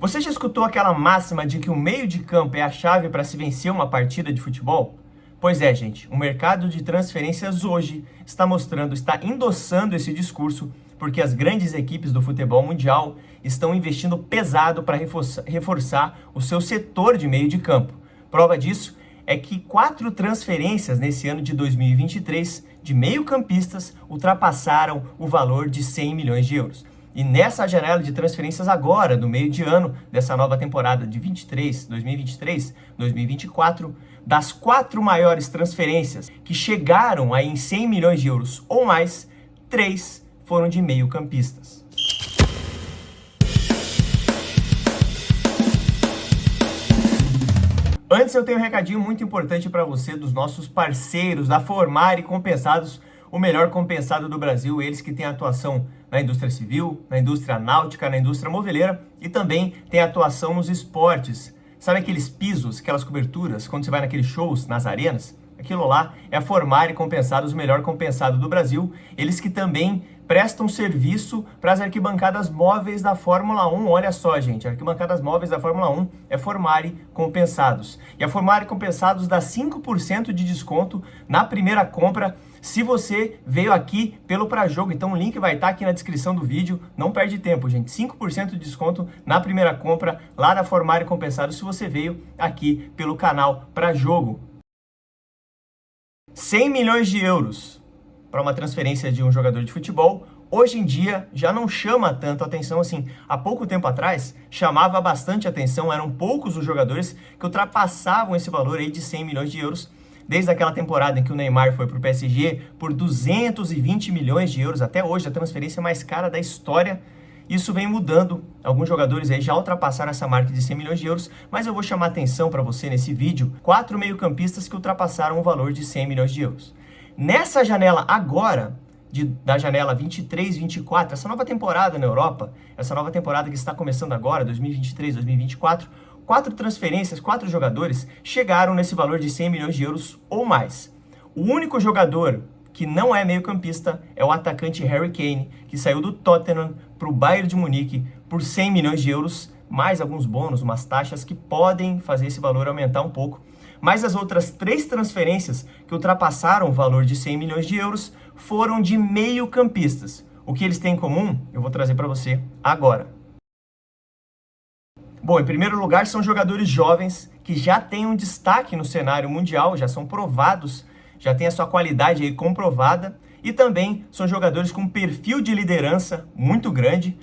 Você já escutou aquela máxima de que o meio de campo é a chave para se vencer uma partida de futebol? Pois é, gente, o mercado de transferências hoje está endossando esse discurso, porque as grandes equipes do futebol mundial estão investindo pesado para reforçar o seu setor de meio de campo. Prova disso é que 4 transferências nesse ano de 2023 de meio-campistas ultrapassaram o valor de 100 milhões de euros. E nessa janela de transferências agora, do meio de ano, dessa nova temporada de 2023-2024, das 4 maiores transferências que chegaram aí em 100 milhões de euros ou mais, 3 foram de meio-campistas. Antes eu tenho um recadinho muito importante para você dos nossos parceiros da Formare Compensados, o melhor compensado do Brasil, eles que têm atuação na indústria civil, na indústria náutica, na indústria moveleira e também têm atuação nos esportes. Sabe aqueles pisos, aquelas coberturas, quando você vai naqueles shows, nas arenas? Aquilo lá é a Formare Compensados, o melhor compensado do Brasil. Eles que também prestam serviço para as arquibancadas móveis da Fórmula 1. Olha só, gente, arquibancadas móveis da Fórmula 1 é Formare Compensados. E a Formare Compensados dá 5% de desconto na primeira compra se você veio aqui pelo Prajogo. Então o link vai estar aqui na descrição do vídeo. Não perde tempo, gente. 5% de desconto na primeira compra lá da Formare Compensados se você veio aqui pelo canal Prajogo. 100 milhões de euros para uma transferência de um jogador de futebol, hoje em dia já não chama tanto atenção assim. Há pouco tempo atrás, chamava bastante atenção, eram poucos os jogadores que ultrapassavam esse valor aí de 100 milhões de euros, desde aquela temporada em que o Neymar foi para o PSG por 220 milhões de euros, até hoje a transferência mais cara da história. Isso vem mudando, alguns jogadores aí já ultrapassaram essa marca de 100 milhões de euros, mas eu vou chamar atenção para você nesse vídeo, 4 meio-campistas que ultrapassaram o valor de 100 milhões de euros. Nessa janela agora, da janela 23-24, essa nova temporada na Europa, essa nova temporada que está começando agora, 2023-2024, 4 transferências, 4 jogadores chegaram nesse valor de 100 milhões de euros ou mais. O único jogador que não é meio-campista é o atacante Harry Kane, que saiu do Tottenham para o Bayern de Munique por 100 milhões de euros, mais alguns bônus, umas taxas que podem fazer esse valor aumentar um pouco. Mas as outras 3 transferências que ultrapassaram o valor de 100 milhões de euros foram de meio-campistas. O que eles têm em comum, eu vou trazer para você agora. Bom, em primeiro lugar, são jogadores jovens que já têm um destaque no cenário mundial, já são provados, já têm a sua qualidade aí comprovada, e também são jogadores com um perfil de liderança muito grande,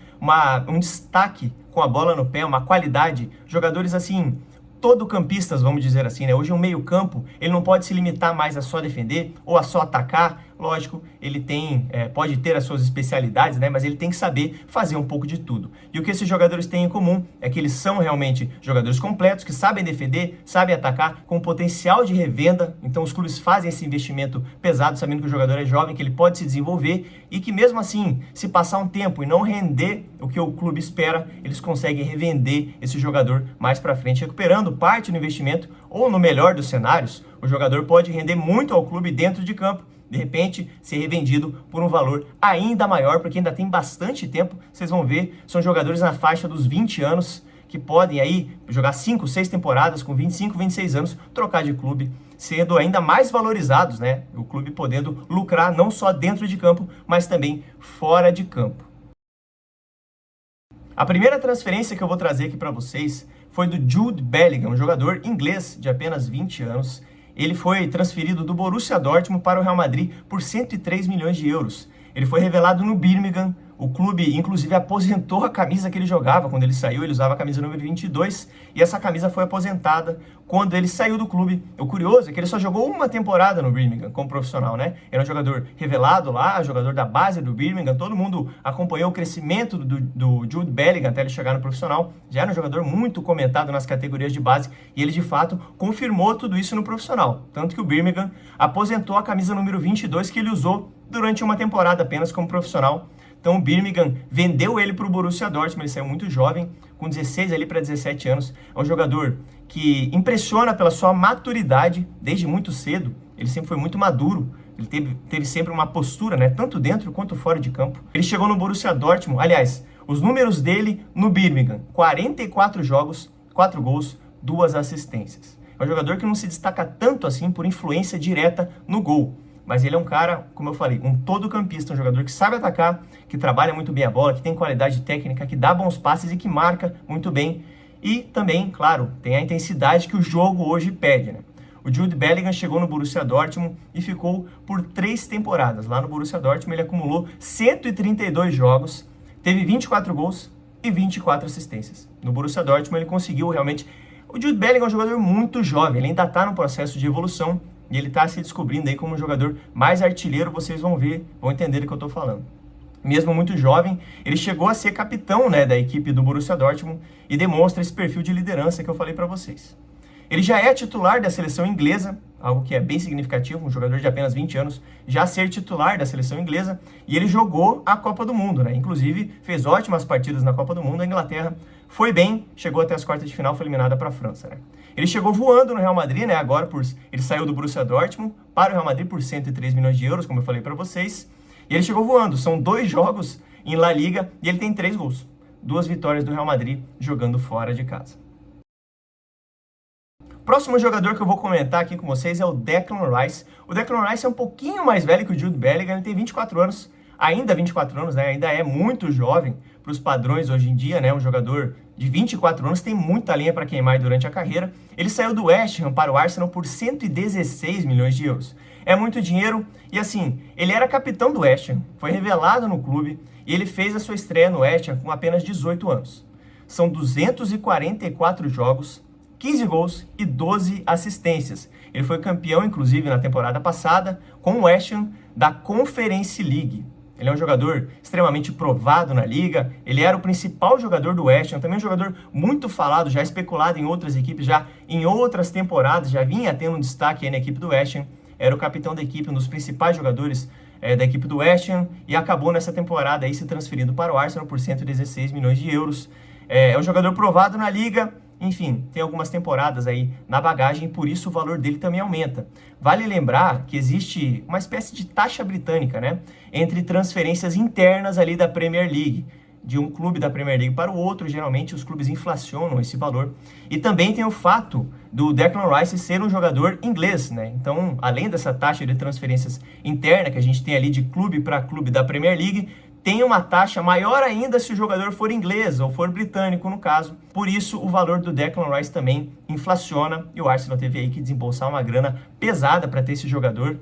um destaque com a bola no pé, uma qualidade, jogadores assim, todo campistas, vamos dizer assim, né? Hoje um meio campo, ele não pode se limitar mais a só defender ou a só atacar. Lógico, ele pode ter as suas especialidades, né? Mas ele tem que saber fazer um pouco de tudo. E o que esses jogadores têm em comum é que eles são realmente jogadores completos, que sabem defender, sabem atacar, com potencial de revenda. Então os clubes fazem esse investimento pesado, sabendo que o jogador é jovem, que ele pode se desenvolver e que mesmo assim, se passar um tempo e não render o que o clube espera, eles conseguem revender esse jogador mais para frente, recuperando parte do investimento, ou no melhor dos cenários, o jogador pode render muito ao clube dentro de campo, de repente ser revendido por um valor ainda maior, porque ainda tem bastante tempo. Vocês vão ver, são jogadores na faixa dos 20 anos, que podem aí jogar 5, 6 temporadas com 25, 26 anos, trocar de clube, sendo ainda mais valorizados, né? O clube podendo lucrar não só dentro de campo, mas também fora de campo. A primeira transferência que eu vou trazer aqui para vocês foi do Jude Bellingham, um jogador inglês de apenas 20 anos. Ele foi transferido do Borussia Dortmund para o Real Madrid por 103 milhões de euros. Ele foi revelado no Birmingham. O clube, inclusive, aposentou a camisa que ele jogava. Quando ele saiu, ele usava a camisa número 22. E essa camisa foi aposentada quando ele saiu do clube. O curioso é que ele só jogou uma temporada no Birmingham como profissional, né? Era um jogador revelado lá, jogador da base do Birmingham. Todo mundo acompanhou o crescimento do Jude Bellingham até ele chegar no profissional. Já era um jogador muito comentado nas categorias de base. E ele, de fato, confirmou tudo isso no profissional. Tanto que o Birmingham aposentou a camisa número 22 que ele usou durante uma temporada apenas como profissional. Então o Birmingham vendeu ele para o Borussia Dortmund, ele saiu muito jovem, com 16 ali para 17 anos. É um jogador que impressiona pela sua maturidade desde muito cedo. Ele sempre foi muito maduro, ele teve sempre uma postura, né, tanto dentro quanto fora de campo. Ele chegou no Borussia Dortmund, aliás, Os números dele no Birmingham: 44 jogos, 4 gols, 2 assistências. É um jogador que não se destaca tanto assim por influência direta no gol, mas ele é um cara, como eu falei, um todo-campista, um jogador que sabe atacar, que trabalha muito bem a bola, que tem qualidade técnica, que dá bons passes e que marca muito bem. E também, claro, tem a intensidade que o jogo hoje pede, né? O Jude Bellingham chegou no Borussia Dortmund e ficou por 3 temporadas. Lá no Borussia Dortmund ele acumulou 132 jogos, teve 24 gols e 24 assistências. No Borussia Dortmund ele conseguiu realmente... O Jude Bellingham é um jogador muito jovem, ele ainda está no processo de evolução e ele está se descobrindo aí como um jogador mais artilheiro, vocês vão ver, vão entender do que eu estou falando. Mesmo muito jovem, ele chegou a ser capitão, né, da equipe do Borussia Dortmund e demonstra esse perfil de liderança que eu falei para vocês. Ele já é titular da seleção inglesa, algo que é bem significativo, um jogador de apenas 20 anos já ser titular da seleção inglesa, e ele jogou a Copa do Mundo, né? Inclusive fez ótimas partidas na Copa do Mundo. A Inglaterra foi bem, chegou até as quartas de final, foi eliminada para a França, né? Ele chegou voando no Real Madrid, né? Ele saiu do Borussia Dortmund para o Real Madrid por 103 milhões de euros, como eu falei para vocês, e ele chegou voando. São 2 jogos em La Liga e ele tem 3 gols, 2 vitórias do Real Madrid jogando fora de casa. Próximo jogador que eu vou comentar aqui com vocês é o Declan Rice. O Declan Rice é um pouquinho mais velho que o Jude Bellingham, ele tem 24 anos, ainda 24 anos, né? Ainda é muito jovem para os padrões hoje em dia, né? Um jogador de 24 anos tem muita linha para queimar durante a carreira. Ele saiu do West Ham para o Arsenal por 116 milhões de euros. É muito dinheiro e assim, ele era capitão do West Ham, foi revelado no clube e ele fez a sua estreia no West Ham com apenas 18 anos. São 244 jogos, 15 gols e 12 assistências. Ele foi campeão, inclusive, na temporada passada, com o West Ham da Conference League. Ele é um jogador extremamente provado na liga, ele era o principal jogador do West Ham, também um jogador muito falado, já especulado em outras equipes, já em outras temporadas, já vinha tendo um destaque aí na equipe do West Ham, era o capitão da equipe, um dos principais jogadores da equipe do West Ham, e acabou nessa temporada aí se transferindo para o Arsenal por 116 milhões de euros. É um jogador provado na liga, enfim, tem algumas temporadas aí na bagagem e por isso o valor dele também aumenta. Vale lembrar que existe uma espécie de taxa britânica, né, entre transferências internas ali da Premier League, de um clube da Premier League para o outro. Geralmente os clubes inflacionam esse valor. E também tem o fato do Declan Rice ser um jogador inglês, né? Então, além dessa taxa de transferências interna que a gente tem ali de clube para clube da Premier League, tem uma taxa maior ainda se o jogador for inglês ou for britânico, no caso. Por isso, o valor do Declan Rice também inflaciona e o Arsenal teve aí que desembolsar uma grana pesada para ter esse jogador.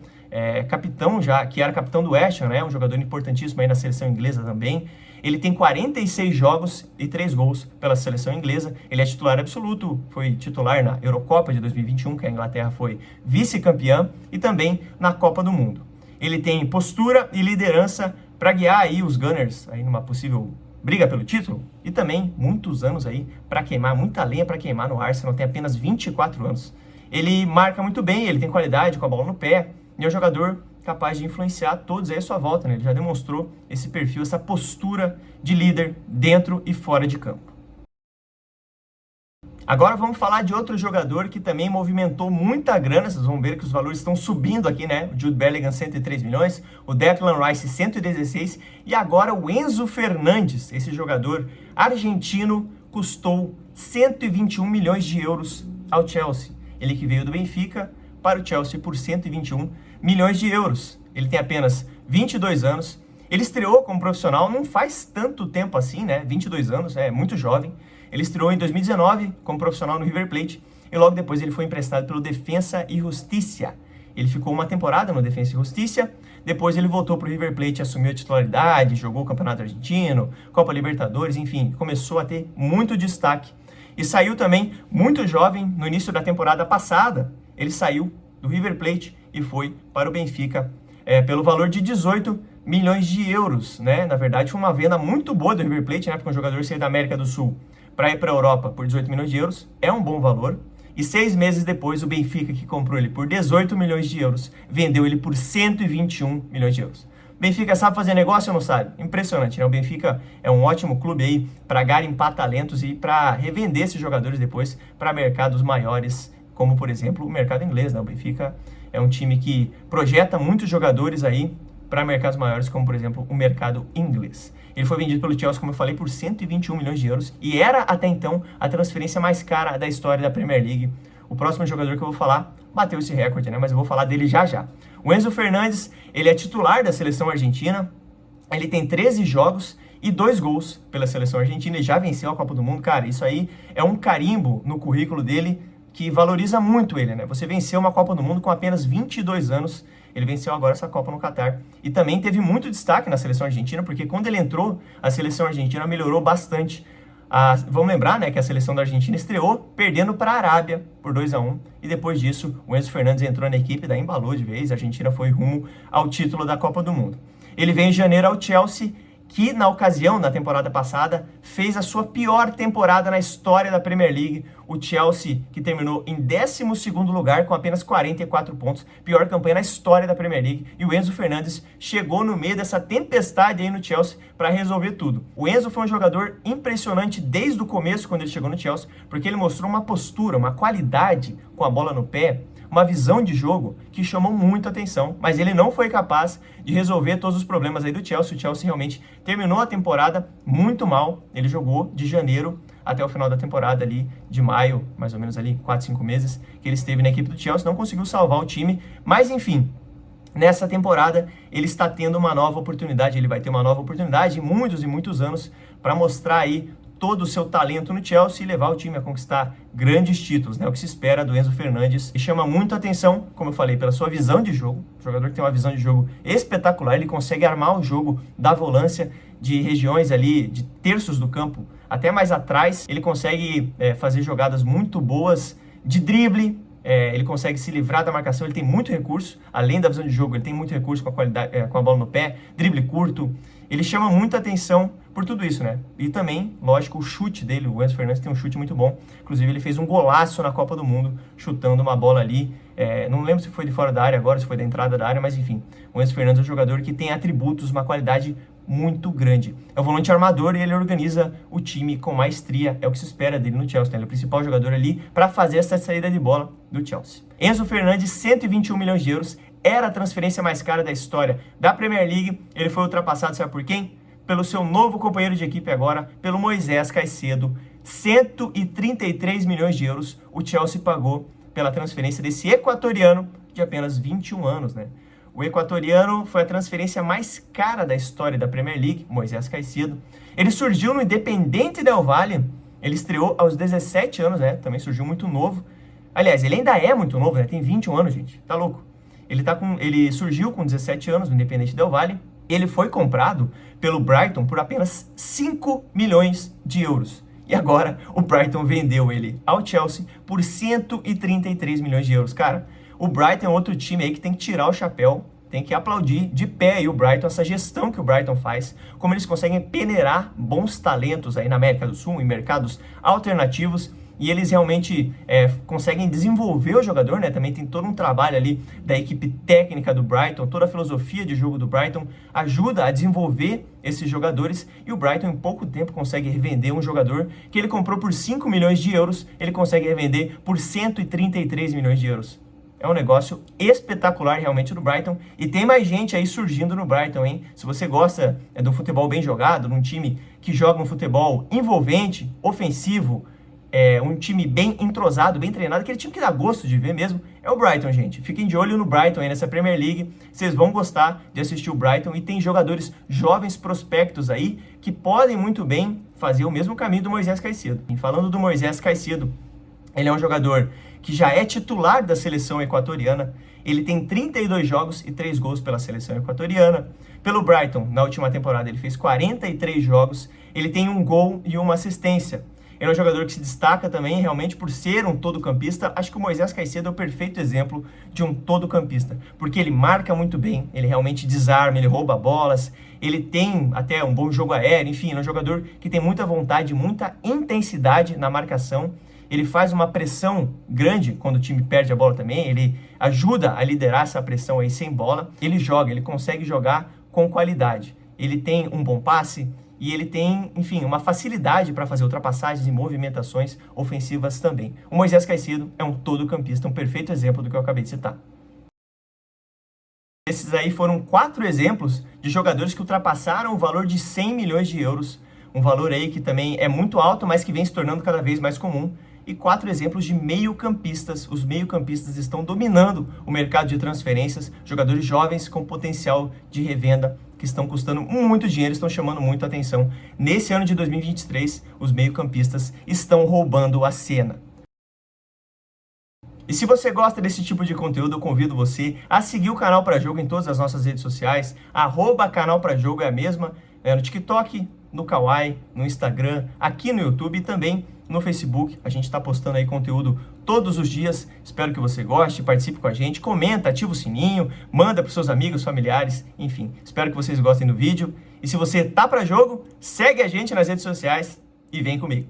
Capitão já, que era capitão do West Ham, né? Um jogador importantíssimo aí na seleção inglesa também. Ele tem 46 jogos e 3 gols pela seleção inglesa. Ele é titular absoluto, foi titular na Eurocopa de 2021, que a Inglaterra foi vice-campeã, e também na Copa do Mundo. Ele tem postura e liderança para guiar aí os Gunners aí numa possível briga pelo título e também muitos anos aí para queimar, muita lenha para queimar no Arsenal, tem apenas 24 anos. Ele marca muito bem, ele tem qualidade com a bola no pé e é um jogador capaz de influenciar todos aí à sua volta, né? Ele já demonstrou esse perfil, essa postura de líder dentro e fora de campo. Agora vamos falar de outro jogador que também movimentou muita grana. Vocês vão ver que os valores estão subindo aqui, né? O Jude Bellingham, 103 milhões, o Declan Rice, 116, e agora o Enzo Fernandes, esse jogador argentino, custou 121 milhões de euros ao Chelsea. Ele que veio do Benfica para o Chelsea por 121 milhões de euros. Ele tem apenas 22 anos, ele estreou como profissional não faz tanto tempo assim, né? 22 anos, é muito jovem. Ele estreou em 2019 como profissional no River Plate e logo depois ele foi emprestado pelo Defensa e Justicia. Ele ficou uma temporada no Defensa e Justicia, depois ele voltou para o River Plate, assumiu a titularidade, jogou o Campeonato Argentino, Copa Libertadores, enfim, começou a ter muito destaque. E saiu também muito jovem no início da temporada passada. Ele saiu do River Plate e foi para o Benfica pelo valor de 18 milhões de euros, né? Na verdade, foi uma venda muito boa do River Plate, né? Porque um jogador sair da América do Sul para ir para a Europa por 18 milhões de euros é um bom valor. E 6 meses depois, o Benfica, que comprou ele por 18 milhões de euros, vendeu ele por 121 milhões de euros. Benfica sabe fazer negócio ou não sabe? Impressionante, né? O Benfica é um ótimo clube aí para garimpar talentos e para revender esses jogadores depois para mercados maiores, como, por exemplo, o mercado inglês, né? O Benfica é um time que projeta muitos jogadores aí para mercados maiores, como por exemplo o mercado inglês. Ele foi vendido pelo Chelsea, como eu falei, por 121 milhões de euros e era até então a transferência mais cara da história da Premier League. O próximo jogador que eu vou falar bateu esse recorde, né? Mas eu vou falar dele já já. O Enzo Fernandes, ele é titular da seleção argentina, ele tem 13 jogos e 2 gols pela seleção argentina, ele já venceu a Copa do Mundo. Cara, isso aí é um carimbo no currículo dele que valoriza muito ele, né? Você venceu uma Copa do Mundo com apenas 22 anos, ele venceu agora essa Copa no Catar. E também teve muito destaque na seleção argentina, porque quando ele entrou, a seleção argentina melhorou bastante. Vamos lembrar, né, que a seleção da Argentina estreou perdendo para a Arábia por 2-1, e depois disso o Enzo Fernandes entrou na equipe, daí embalou de vez, a Argentina foi rumo ao título da Copa do Mundo. Ele veio em janeiro ao Chelsea, que na ocasião, na temporada passada, fez a sua pior temporada na história da Premier League. O Chelsea, que terminou em 12º lugar com apenas 44 pontos, pior campanha na história da Premier League. E o Enzo Fernandes chegou no meio dessa tempestade aí no Chelsea para resolver tudo. O Enzo foi um jogador impressionante desde o começo, quando ele chegou no Chelsea, porque ele mostrou uma postura, uma qualidade com a bola no pé, uma visão de jogo que chamou muito atenção, mas ele não foi capaz de resolver todos os problemas aí do Chelsea. O Chelsea realmente terminou a temporada muito mal. Ele jogou de janeiro até o final da temporada ali, de maio, mais ou menos ali, 4, 5 meses, que ele esteve na equipe do Chelsea, não conseguiu salvar o time, mas enfim, nessa temporada ele está tendo uma nova oportunidade, ele vai ter uma nova oportunidade em muitos e muitos anos para mostrar aí todo o seu talento no Chelsea e levar o time a conquistar grandes títulos, né? O que se espera do Enzo Fernandes. E chama muito a atenção, como eu falei, pela sua visão de jogo. O jogador que tem uma visão de jogo espetacular, ele consegue armar o jogo da volância de regiões ali, de terços do campo, até mais atrás. Ele consegue fazer jogadas muito boas de drible, ele consegue se livrar da marcação, ele tem muito recurso, além da visão de jogo, ele tem muito recurso com a qualidade, com a bola no pé, drible curto. Ele chama muita atenção por tudo isso, né? E também, lógico, o chute dele, o Enzo Fernandes tem um chute muito bom. Inclusive, ele fez um golaço na Copa do Mundo, chutando uma bola ali. Não lembro se foi de fora da área agora, se foi da entrada da área, mas enfim. O Enzo Fernandes é um jogador que tem atributos, uma qualidade muito grande. É um volante armador e ele organiza o time com maestria. É o que se espera dele no Chelsea, né? Ele é o principal jogador ali para fazer essa saída de bola do Chelsea. Enzo Fernandes, 121 milhões de euros. Era a transferência mais cara da história da Premier League. Ele foi ultrapassado, sabe por quem? Pelo seu novo companheiro de equipe agora, pelo Moisés Caicedo. 133 milhões de euros o Chelsea pagou pela transferência desse equatoriano de apenas 21 anos, né? O equatoriano foi a transferência mais cara da história da Premier League, Moisés Caicedo. Ele surgiu no Independiente del Valle, ele estreou aos 17 anos, né? Também surgiu muito novo. Aliás, ele ainda é muito novo, né? Tem 21 anos, gente. Tá louco? Ele surgiu com 17 anos no Independiente del Valle. Ele foi comprado pelo Brighton por apenas 5 milhões de euros. E agora o Brighton vendeu ele ao Chelsea por 133 milhões de euros. Cara, o Brighton é outro time aí que tem que tirar o chapéu, tem que aplaudir de pé aí o Brighton, essa gestão que o Brighton faz, como eles conseguem peneirar bons talentos aí na América do Sul, em mercados alternativos, e eles realmente conseguem desenvolver o jogador, né? Também tem todo um trabalho ali da equipe técnica do Brighton, toda a filosofia de jogo do Brighton ajuda a desenvolver esses jogadores, e o Brighton em pouco tempo consegue revender um jogador que ele comprou por 5 milhões de euros, ele consegue revender por 133 milhões de euros. É um negócio espetacular realmente do Brighton, e tem mais gente aí surgindo no Brighton, hein? Se você gosta do futebol bem jogado, num time que joga um futebol envolvente, ofensivo, um time bem entrosado, bem treinado, aquele time que dá gosto de ver mesmo, é o Brighton, gente. Fiquem de olho no Brighton aí nessa Premier League, vocês vão gostar de assistir o Brighton, e tem jogadores jovens prospectos aí que podem muito bem fazer o mesmo caminho do Moisés Caicedo. E falando do Moisés Caicedo, ele é um jogador que já é titular da seleção equatoriana, ele tem 32 jogos e 3 gols pela seleção equatoriana. Pelo Brighton, na última temporada, ele fez 43 jogos, ele tem 1 gol e 1 assistência. Ele é um jogador que se destaca também realmente por ser um todo-campista. Acho que o Moisés Caicedo é o perfeito exemplo de um todo-campista, porque ele marca muito bem, ele realmente desarma, ele rouba bolas, ele tem até um bom jogo aéreo, enfim, é um jogador que tem muita vontade, muita intensidade na marcação. Ele faz uma pressão grande quando o time perde a bola também, ele ajuda a liderar essa pressão aí sem bola. Ele joga, ele consegue jogar com qualidade. Ele tem um bom passe, e ele tem, enfim, uma facilidade para fazer ultrapassagens e movimentações ofensivas também. O Moisés Caicedo é um todo-campista, um perfeito exemplo do que eu acabei de citar. Esses aí foram 4 exemplos de jogadores que ultrapassaram o valor de 100 milhões de euros, um valor aí que também é muito alto, mas que vem se tornando cada vez mais comum. E 4 exemplos de meio-campistas. Os meio-campistas estão dominando o mercado de transferências, jogadores jovens com potencial de revenda, que estão custando muito dinheiro, estão chamando muito a atenção. Nesse ano de 2023, os meio-campistas estão roubando a cena. E se você gosta desse tipo de conteúdo, eu convido você a seguir o Canal Pra Jogo em todas as nossas redes sociais. @Canal Pra Jogo é a mesma, no TikTok, no Kawaii, no Instagram, aqui no YouTube e também no Facebook. A gente está postando aí conteúdo todos os dias. Espero que você goste, participe com a gente, comenta, ativa o sininho, manda para os seus amigos, familiares, enfim. Espero que vocês gostem do vídeo. E se você tá para jogo, segue a gente nas redes sociais e vem comigo.